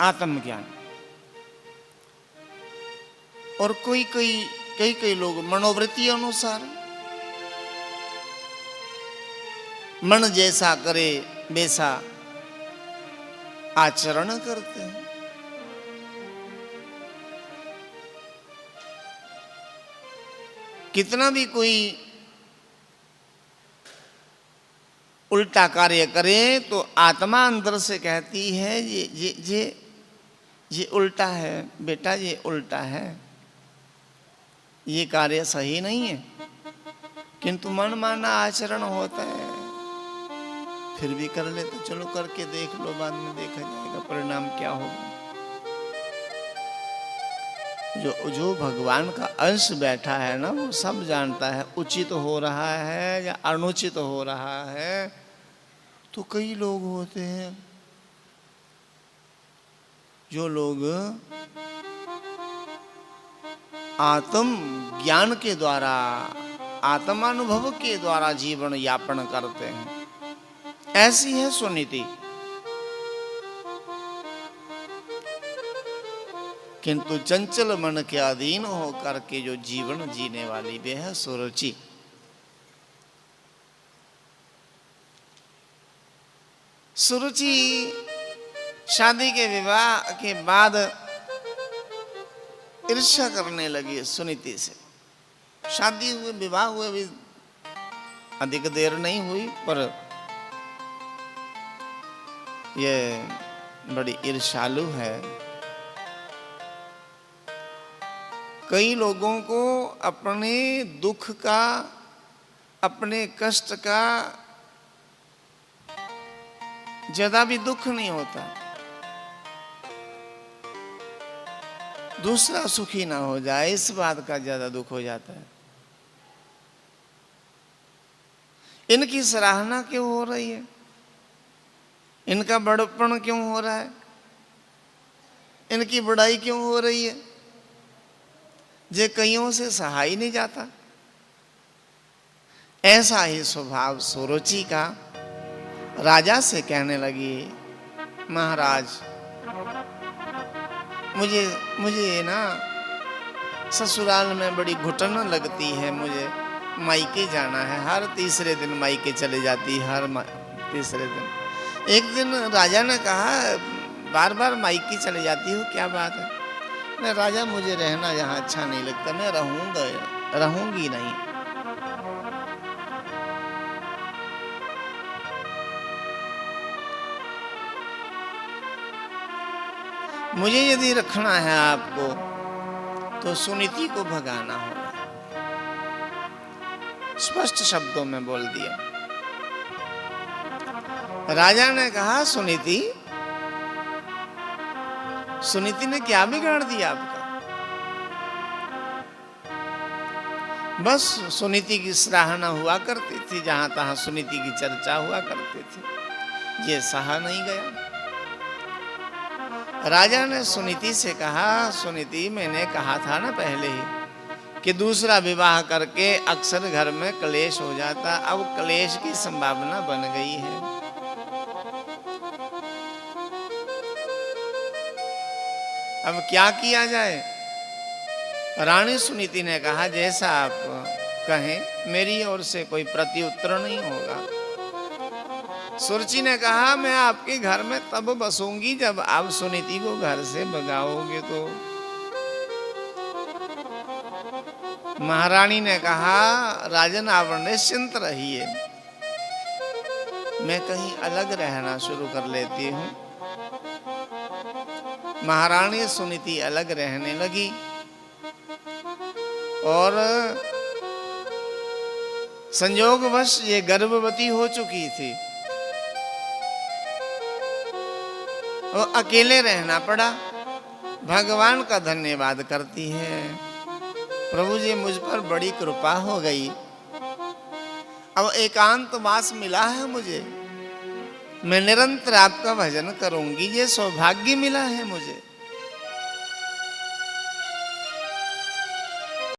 आत्मज्ञान। और कई लोग मनोवृत्ति अनुसार मन जैसा करे वैसा आचरण करते हैं। कितना भी कोई उल्टा कार्य करे तो आत्मा अंदर से कहती है ये उल्टा है बेटा, ये उल्टा है, ये कार्य सही नहीं है। किंतु मन माना आचरण होता है, फिर भी कर ले तो चलो करके देख लो, बाद में देखा जाएगा परिणाम क्या होगा। जो भगवान का अंश बैठा है ना, वो सब जानता है उचित हो रहा है या अनुचित हो रहा है। तो कई लोग होते हैं जो लोग आत्म ज्ञान के द्वारा, आत्मानुभव के द्वारा जीवन यापन करते हैं। ऐसी है सुनीति। किंतु चंचल मन के अधीन होकर के जो जीवन जीने वाली वे है सुरुचि। सुरुचि शादी के विवाह के बाद ईर्ष्या करने लगी सुनीति से। शादी हुए, विवाह हुए भी अधिक देर नहीं हुई, पर ये बड़ी ईर्ष्यालु है। कई लोगों को अपने दुख का, अपने कष्ट का ज्यादा भी दुख नहीं होता, दूसरा सुखी ना हो जाए इस बात का ज्यादा दुख हो जाता है। इनकी सराहना क्यों हो रही है, इनका बड़प्पन क्यों हो रहा है, इनकी बड़ाई क्यों हो रही है, जे कईयों से सहा ही नहीं जाता। ऐसा ही स्वभाव सुरुचि का। राजा से कहने लगी, महाराज मुझे ना ससुराल में बड़ी घुटन लगती है, मुझे मायके जाना है। हर तीसरे दिन मायके चले जाती है, हर तीसरे दिन। एक दिन राजा ने कहा, बार बार मायके चले जाती हो, क्या बात है? मैं राजा मुझे रहना यहाँ अच्छा नहीं लगता, मैं रहूंगी नहीं। मुझे यदि रखना है आपको तो सुनीति को भगाना होगा। स्पष्ट शब्दों में बोल दिया। राजा ने कहा, सुनीति ने क्या बिगाड़ दिया आपका? बस सुनीति की सराहना हुआ करती थी, जहां तहां सुनीति की चर्चा हुआ करती थी, ये सहा नहीं गया। राजा ने सुनीति से कहा, सुनीति मैंने कहा था ना पहले ही कि दूसरा विवाह करके अक्सर घर में क्लेश हो जाता, अब क्लेश की संभावना बन गई है। अब क्या किया जाए? रानी सुनीति ने कहा, जैसा आप कहें, मेरी ओर से कोई प्रत्युत्तर नहीं होगा। सुरुचि ने कहा, मैं आपके घर में तब बसूंगी जब आप सुनीति को घर से भगाओगे तो। महारानी ने कहा, राजन आप निश्चिंत रहिए, मैं कहीं अलग रहना शुरू कर लेती हूं। महारानी सुनीति अलग रहने लगी और संयोगवश ये गर्भवती हो चुकी थी। वो अकेले रहना पड़ा। भगवान का धन्यवाद करती है, प्रभु जी मुझ पर बड़ी कृपा हो गई, अब एकांतवास मिला है मुझे, मैं निरंतर आपका भजन करूंगी, ये सौभाग्य मिला है मुझे।